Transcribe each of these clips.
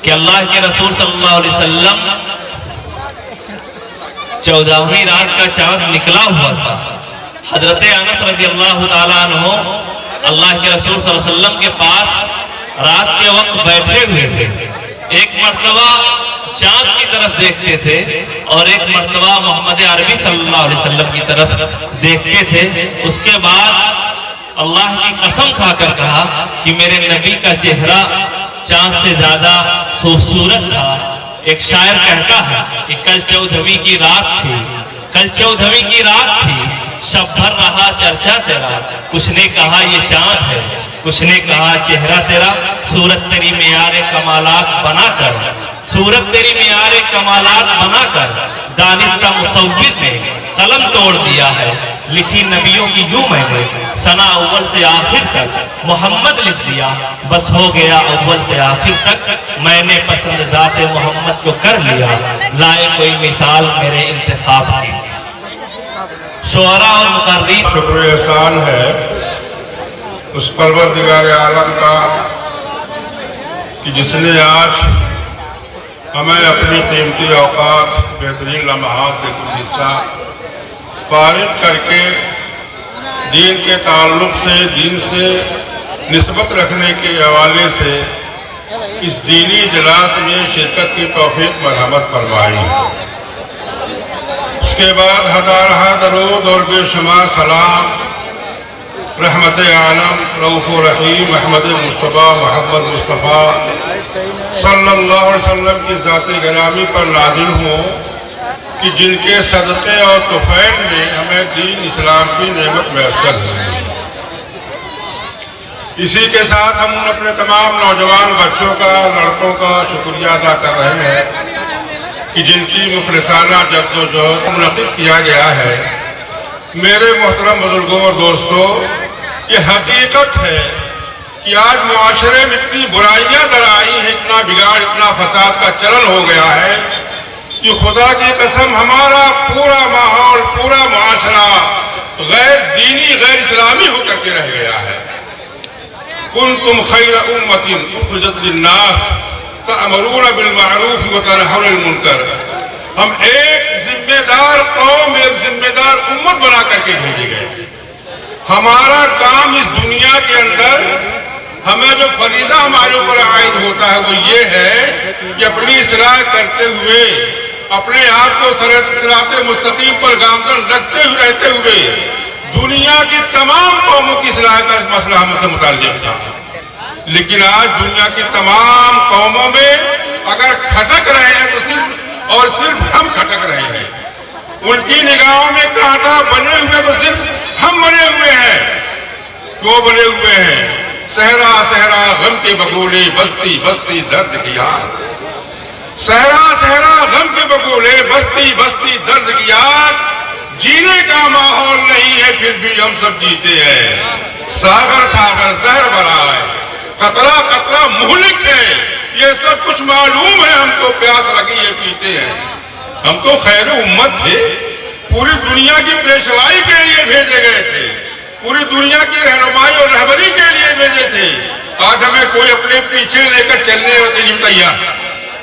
کہ اللہ کے رسول صلی اللہ علیہ وسلم 14ویں رات کا چاند نکلا ہوا تھا۔ حضرت انس رضی اللہ تعالیٰ عنہ اللہ کے رسول صلی اللہ علیہ وسلم کے پاس رات کے وقت بیٹھے ہوئے تھے۔ ایک مرتبہ چاند کی طرف دیکھتے تھے اور ایک مرتبہ محمد عربی صلی اللہ علیہ وسلم کی طرف دیکھتے تھے۔ اس کے بعد اللہ کی قسم کھا کر کہا کہ میرے نبی کا چہرہ چاند سے زیادہ خوبصورت تھا۔ ایک شاعر کہتا ہے کہ کل 14ویں کی رات تھی، کل 14ویں کی رات تھی، شب بھر رہا چرچا تیرا، کچھ نے کہا یہ چاند ہے، کچھ نے کہا چہرہ تیرا، صورت تیری معیار کمالات بنا کر، صورت تیری معیار کمالات بنا کر دانستہ مصور نے قلم توڑ دیا ہے، لکھی نبیوں کی یوں میں نے ثنا اول سے آخر تک محمد لکھ دیا، بس ہو گیا اول سے آخر تک میں نے پسند ذات محمد کو کر لیا، لائے کوئی مثال میرے انتخاب کی۔ شعراء اور مقررین شکر احسان ہے اس پروردگار عالم کا کہ جس نے آج ہمیں اپنی قیمتی اوقات بہترین لمحات سے کچھ حصہ فارغ کر کے دین کے تعلق سے، دین سے نسبت رکھنے کے حوالے سے اس دینی اجلاس میں شرکت کی توفیق مرحمت فرمائی۔ اس کے بعد ہزارہ درود اور بے شمار سلام رحمت عالم رؤوف رحیم احمد مصطفیٰ محمد مصطفیٰ صلی اللہ علیہ وسلم کی ذات گرامی پر نازل ہوں کہ جن کے صدقے اور طفیل میں ہمیں دین اسلام کی نعمت میسر ہے۔ اسی کے ساتھ ہم اپنے تمام نوجوان بچوں کا، لڑکوں کا شکریہ ادا کر رہے ہیں کہ جن کی مخلصانہ جد و جہد منعقد کیا گیا ہے۔ میرے محترم بزرگوں اور دوستوں، یہ حقیقت ہے کہ آج معاشرے میں اتنی برائیاں در آئی ہیں، اتنا بگاڑ، اتنا فساد کا چلن ہو گیا ہے کہ خدا کی قسم ہمارا پورا ماحول، پورا معاشرہ غیر دینی، غیر اسلامی ہو کر کے رہ گیا ہے۔ کنتم خیر امۃ اخرجت للناس تأمرون بالمعروف وتنہون عن المنکر۔ ہم ایک ذمہ دار قوم، ایک ذمہ دار امت بنا کر کے بھیجے گئے۔ ہمارا کام اس دنیا کے اندر، ہمیں جو فریضہ ہمارے اوپر عائد ہوتا ہے وہ یہ ہے کہ اپنی اصلاح کرتے ہوئے، اپنے آپ کو صراط مستقیم پر گامزن رکھتے ہوئے رہتے ہوئے دنیا کی تمام قوموں کی اصلاح کا مسئلہ ہم سے متعلق تھا۔ لیکن آج دنیا کی تمام قوموں میں اگر کھٹک رہے ہیں تو صرف اور صرف ہم کھٹک رہے ہیں۔ ان کی نگاہوں میں کانٹا بنے ہوئے تو صرف ہم بنے ہوئے ہیں۔ کیوں بنے ہوئے ہیں؟ صحرا صحرا غم کے بگولے، بستی بستی درد کی آگ۔ صحرا صحرا غم کے بگولے، بستی بستی درد کی آگ۔ جینے کا ماحول نہیں ہے پھر بھی ہم سب جیتے ہیں۔ ساغر ساغر زہر بھرا ہے، قطرہ قطرہ مہلک ہے، یہ سب کچھ معلوم ہے، ہم کو پیاس لگی ہے پیتے ہیں۔ ہم تو خیر امت تھے، پوری دنیا کی پیشوائی کے لیے بھیجے گئے تھے، پوری دنیا کی رہنمائی اور رہبری کے لیے بھیجے تھے۔ آج ہمیں کوئی اپنے پیچھے لے کر چلنے کے لیے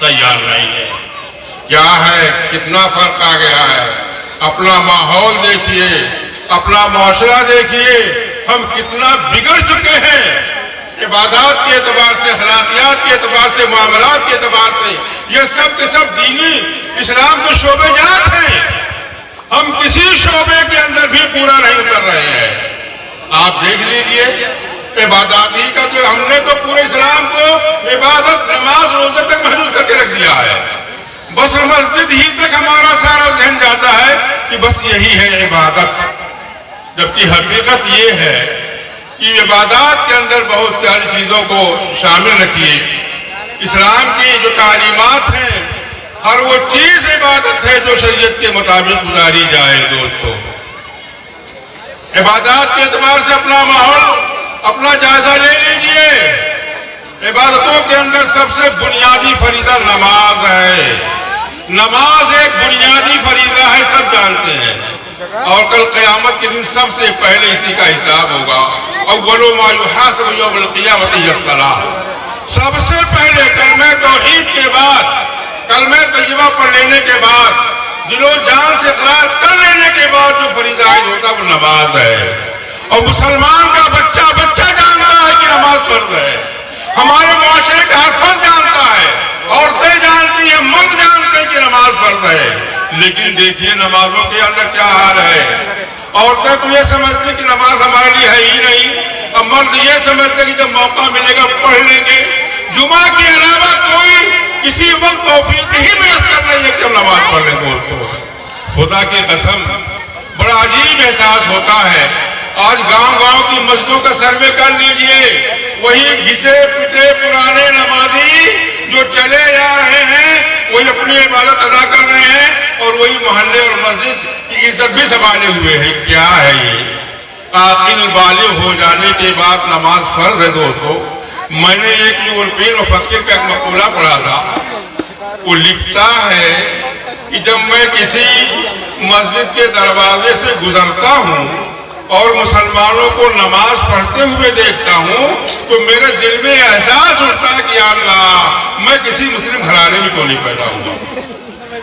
تیار نہیں ہے۔ کیا ہے، کتنا فرق آ گیا ہے۔ اپنا ماحول دیکھیے، اپنا معاشرہ دیکھیے، ہم کتنا بگڑ چکے ہیں۔ عبادات کے اعتبار سے، اخلاقیات کے اعتبار سے، معاملات کے اعتبار سے، یہ سب کے سب دینی اسلام کے شعبے جات ہیں۔ ہم کسی شعبے کے اندر بھی پورا نہیں اتر رہے ہیں۔ آپ دیکھ لیجئے عبادات ہی کا جو ہم نے تو پورے اسلام کو عبادت، نماز، روزے تک محدود کر کے رکھ دیا ہے۔ بس مسجد ہی تک ہمارا سارا ذہن جاتا ہے کہ بس یہی ہے عبادت، جبکہ حقیقت یہ ہے کہ عبادات کے اندر بہت ساری چیزوں کو شامل رکھیے۔ اسلام کی جو تعلیمات ہیں، ہر وہ چیز عبادت ہے جو شریعت کے مطابق گزاری جائے۔ دوستو، عبادات کے اعتبار سے اپنا ماحول، اپنا جائزہ لے لیجئے۔ عبادتوں کے اندر سب سے بنیادی فریضہ نماز ہے۔ نماز ایک بنیادی فریضہ ہے، سب جانتے ہیں، اور کل قیامت کے دن سب سے پہلے اسی کا حساب ہوگا۔ اول ما یحاسب یوم القیامت الصلاۃ۔ سب سے پہلے کلمہ توحید کے لیکن دیکھیے نمازوں کے اندر کیا حال ہے. عورتیں تو یہ سمجھتی کہ نماز ہمارے لیے ہے ہی نہیں، اب مرد یہ سمجھتے کہ جب موقع ملے گا پڑھ لیں گے. جمعہ کے علاوہ کوئی کسی وقت توفیق ہی میسر نہیں ہے کہ ہم نماز پڑھ لیں. دوستو خدا کی قسم بڑا عجیب احساس ہوتا ہے. آج گاؤں گاؤں کی مسجدوں کا سروے کر لیجئے، وہی گھسے پٹے پرانے نمازی جو چلے جا رہے ہیں، وہی اپنی عبادت ادا کر رہے ہیں اور وہی محلے اور مسجد کی عزت بھی سنبھالے ہوئے ہیں. کیا ہے یہ؟ عاقل بالغ ہو جانے کے بعد نماز فرض ہے. دوستو میں نے ایک یورپین مفکر کا ایک مقولہ پڑھا تھا. وہ لکھتا ہے کہ جب میں کسی مسجد کے دروازے سے گزرتا ہوں اور مسلمانوں کو نماز پڑھتے ہوئے دیکھتا ہوں تو میرے دل میں احساس ہوتا ہے کہ یا اللہ میں کسی مسلم گھرانے میں تو نہیں پیدا ہوا.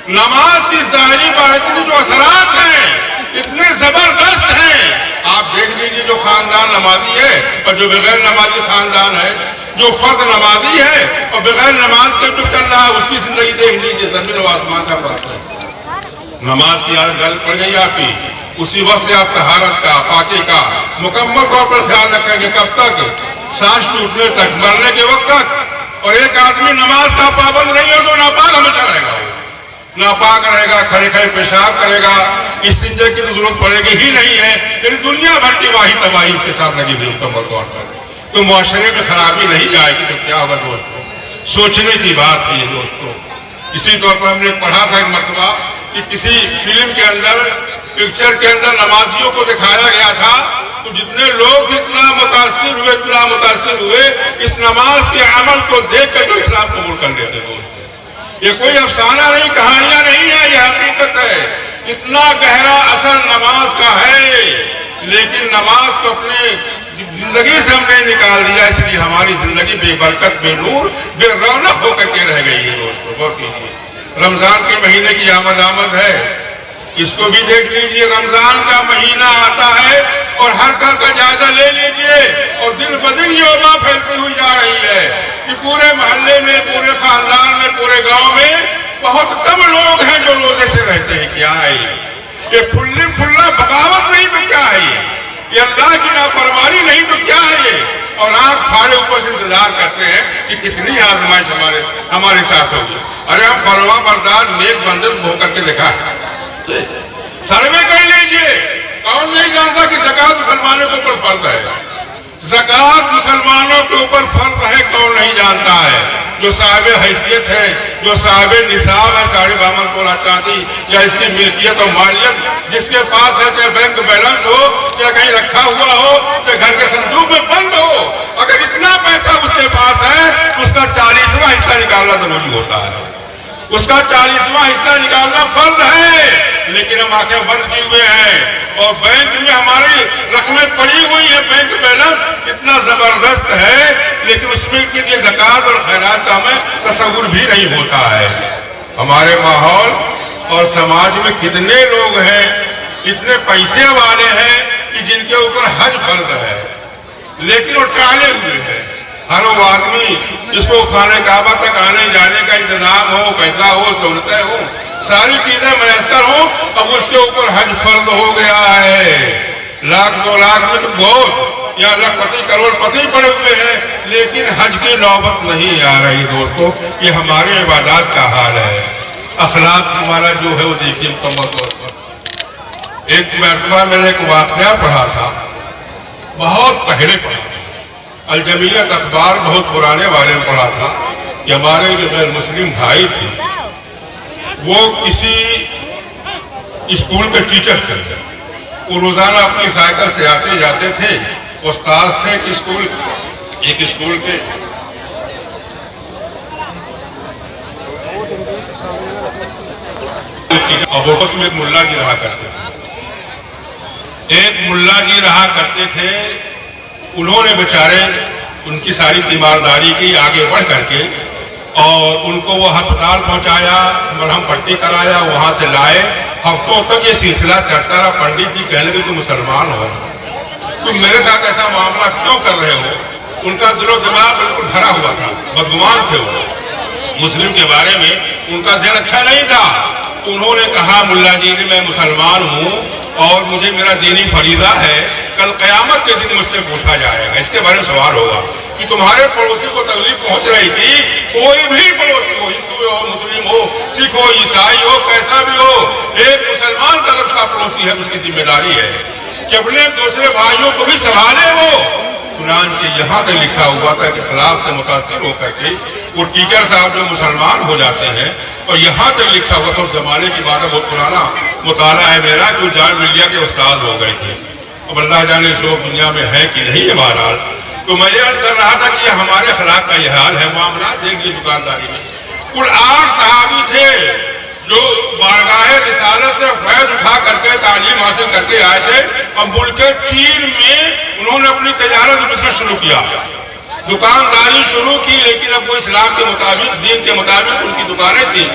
نماز کی ظاہری باطنی جو اثرات ہیں اتنے زبردست ہیں. آپ دیکھ لیجیے جو خاندان نمازی ہے اور جو بغیر نمازی خاندان ہے، جو فرد نمازی ہے اور بغیر نماز کے جو چل رہا ہے اس کی زندگی دیکھ لیجیے، زمین و آسمان کا فرق ہے. نماز کی عادت غلط پڑ گئی آپ کی، اسی وقت سے آپ طہارت کا پاکی کا مکمل طور پر خیال رکھیں گے. کب تک؟ سانس ٹوٹنے تک، مرنے کے وقت تک. اور ایک آدمی نماز کا پابند نہیں ہو تو ناپاک ہمیشہ رہے گا. ناپاک رہے گا، کھڑے کھڑے پیشاب کرے گا، استنجے کی تو ضرورت پڑے گی ہی نہیں ہے. لیکن دنیا بھر کی واہی تباہی اس کے ساتھ لگی ہوئی مکمل طور پر. تو معاشرے میں خرابی نہیں جائے گی تو کیا ہوگا دوستو؟ سوچنے کی بات ہے یہ دوستو. اسی طور پر ہم نے پڑھا تھا ایک مرتبہ کہ کسی فلم کے اندر پکچر کے اندر نمازیوں کو دکھایا گیا تھا تو جتنے لوگ اتنا متاثر ہوئے اس نماز کے عمل کو دیکھ کر جو اسلام قبول کر لیتے. دوست یہ کوئی افسانہ نہیں، کہانیاں نہیں ہے، یہ حقیقت ہے. اتنا گہرا اثر نماز کا ہے، لیکن نماز کو اپنے زندگی سے ہم نے نکال دیا، اس لیے ہماری زندگی بے برکت، بے نور، بے رونق ہو کر کے رہ گئی ہے. دوستو غور کیجیے، رمضان کے مہینے کی آمد ہے، اس کو بھی دیکھ لیجئے. رمضان کا مہینہ آتا ہے اور ہر گھر کا جائزہ لے لیجئے اور دن بدن یہ وبا پھیلتی ہوئی جا رہی ہے کہ پورے محلے میں، پورے خاندان میں، پورے گاؤں میں بہت کم لوگ ہیں جو روزے سے رہتے ہیں. کیا ہے یہ پھلی پھلا بغاوت نہیں تو کیا ہے یہ اللہ کی نافرمانی نہیں تو کیا ہے یہ؟ اور آنکھ پھاڑے اوپر سے انتظار کرتے ہیں کہ کتنی آزمائش ہمارے ساتھ ہوگی. ارے ہم فرما بردار نیک بندر ہو کر کے دیکھا ہے. سروے کر لیجئے، کون نہیں جانتا کہ زکوٰۃ مسلمانوں کے اوپر فرض ہے؟ زکوٰۃ مسلمانوں کے اوپر فرض ہے، کون نہیں جانتا ہے؟ جو صاحب حیثیت ہے، جو صاحب نصاب ہے، 52 تولا چاندی یا اس کی ملکیت اور مالیت جس کے پاس ہے، چاہے بینک بیلنس ہو، چاہے کہیں رکھا ہوا ہو، چاہے گھر کے صندوق میں بند ہو، اگر اتنا پیسہ اس کے پاس ہے تو اس کا 40واں حصہ نکالنا ضروری ہوتا ہے. اس کا 40واں حصہ نکالنا فرض ہے. لیکن ہم آنکھیں بند کیے ہوئے ہیں اور بینک میں ہماری رقمیں پڑی ہوئی ہیں، بینک بیلنس اتنا زبردست ہے لیکن اس میں کے لیے زکوٰۃ اور خیرات کا ہمیں تصور بھی نہیں ہوتا ہے. ہمارے ماحول اور سماج میں کتنے لوگ ہیں، کتنے پیسے والے ہیں کہ جن کے اوپر حج فرض ہے لیکن وہ ٹالے ہوئے ہیں. ہر وہ آدمی جس کو خانہ کعبہ تک آنے جانے کا انتظام ہو، پیسہ ہو، سہولتیں ہو، ساری چیزیں میسر ہوں، اب اس کے اوپر حج فرض ہو گیا ہے. لاکھ 2 لاکھ میں تو بہت یا لاکھپتی کروڑ پتی پڑے ہوئے ہیں لیکن حج کی نوبت نہیں آ رہی. دوستو یہ ہماری عبادات کا حال ہے. اخلاق ہمارا جو ہے وہ دیکھیے مکمل طور پر. ایک مرتبہ میں نے ایک واقعہ پڑھا تھا، بہت پہلے پڑھا تھا، الجمعیت اخبار بہت پرانے والے میں پڑھا تھا کہ ہمارے جو غیر مسلم بھائی تھے وہ کسی اسکول کے ٹیچر سے، وہ روزانہ اپنی سائیکل سے آتے جاتے تھے. استاد سے ایک اسکول کے اور اس میں ایک ملا جی رہا کرتے تھے. ایک ملا جی رہا کرتے تھے، انہوں نے بیچارے ان کی ساری تیمارداری کی آگے بڑھ کر کے اور ان کو وہ ہسپتال پہنچایا، مرہم پٹی کرایا، وہاں سے لائے. ہفتوں تک یہ سلسلہ چلتا رہا. پنڈت جی کہنے لگے تم مسلمان ہو، تم میرے ساتھ ایسا معاملہ کیوں کر رہے ہو؟ ان کا دل و دماغ بالکل بھرا ہوا تھا، بدگمان تھے وہ، مسلم کے بارے میں ان کا ذہن اچھا نہیں تھا. تو انہوں نے کہا ملا جی نے میں مسلمان ہوں اور مجھے میرا دینی فریضہ ہے، کل قیامت کے دن مجھ سے پوچھا جائے گا، اس کے بارے میں سوال ہوگا کہ تمہارے پڑوسی کو تکلیف پہنچ رہی تھی، کوئی بھی پڑوسی ہو، ہندو ہو، مسلم ہو، سکھ ہو، عیسائی ہو، کیسا بھی ہو، ایک مسلمان کا اگر پڑوسی ہے اس کی ذمہ داری ہے کہ اپنے دوسرے بھائیوں کو بھی سنبھالے وہ۔ چنانچہ یہاں تک لکھا ہوا تھا کہ اخلاق سے متاثر ہو کر کے وہ ٹیچر صاحب جو مسلمان ہو جاتے ہیں، اور یہاں تک لکھا ہوا تھا اس زمانے کی بات ہے، بہت پرانا مطالعہ ہے میرا، جو جان ملیا کے استاد ہو گئے تھے، اب اللہ جانے شوق دنیا میں ہے کہ نہیں ہے بہرحال۔ تو میں یہ عرض کر رہا تھا کہ یہ ہمارے اخلاق کا یہ حال ہے معاملات دیکھ لیے دکانداری میں۔ کل 8 صحابی تھے جو بارگاہ رسالت سے فیض اٹھا کر کے تعلیم حاصل کر کے آئے تھے، اور ملک چین میں انہوں نے اپنی تجارت بزنس شروع کیا، دکانداری شروع کی، لیکن اب وہ اسلام کے مطابق، دین کے مطابق ان کی دکانیں تھیں۔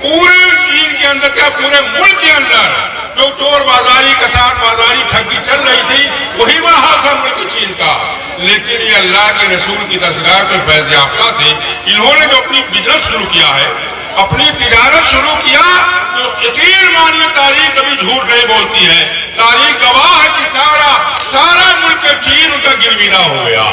پورے چین کے اندر کیا پورے ملک کے اندر جو چور بازاری، کساد بازاری، ٹھگی چل رہی تھی، وہی وہاں تھا ملک چین کا، لیکن یہ اللہ کے رسول کی دستگاہ پہ فیض یافتہ تھے۔ انہوں نے جو اپنی بزنس شروع کیا ہے، اپنی تجارت شروع کیا، تو یقین مانیے تاریخ کبھی جھوٹ نہیں بولتی ہے، تاریخ گواہ ہے کہ سارا ملک چین ان کا گرویدہ ہو گیا،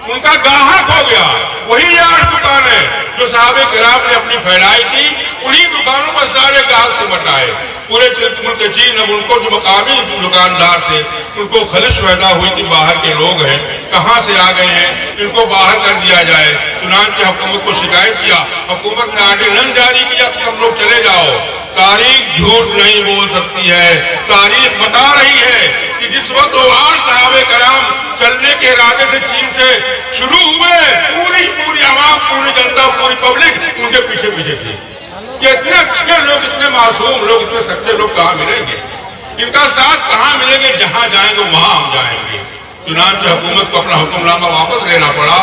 ان کا گاہک ہو گیا۔ وہی 8 دکانیں جو صحابہ کرام نے اپنی پھیلائی تھی، انہی دکانوں پر سارے گاہک سے بٹائے۔ پورے ملک چین اب ان کو جو مقامی دکاندار تھے ان کو خلش پیدا ہوئی کہ باہر کے لوگ ہیں، کہاں سے آ گئے ہیں، ان کو باہر کر دیا جائے۔ چنانچہ حکومت کو شکایت کیا، حکومت نے آرڈیننس جاری کیا کہ تم لوگ چلے جاؤ۔ تاریخ جھوٹ نہیں بول سکتی ہے، تاریخ بتا رہی ہے کہ جس وقت وہ 8 صحابہ کرام چلنے کے ارادے سے چین سے شروع ہوئے، پوری عوام، پوری جنتا، پوری پبلک ان کے پیچھے پیچھے تھی کہ اتنے اچھے لوگ، اتنے معصوم لوگ، اتنے سچے لوگ کہاں ملیں گے، ان کا ساتھ کہاں ملیں گے، جہاں جائیں گے وہاں ہم جائیں گے۔ چنانچہ حکومت کو اپنا حکم نامہ واپس لینا پڑا،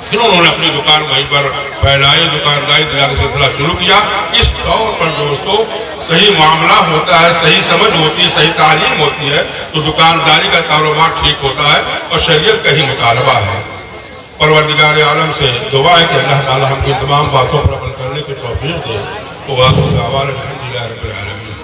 پھر انہوں نے اپنی دکان وہیں پر پھیلائی، دکانداری کا سلسلہ شروع کیا۔ اس طور پر دوستو صحیح معاملہ ہوتا ہے، صحیح سمجھ ہوتی ہے، صحیح تعلیم ہوتی ہے تو دکانداری کا کاروبار ٹھیک ہوتا ہے اور شریعت کا ہی مطالبہ ہے۔ پروردگار عالم سے دعا ہے کہ اللہ تعالی ہم کی تمام باتوں پر عمل کرنے کی توفیق دے۔ وآخر دعوانا الحمدللہ رب العالمین۔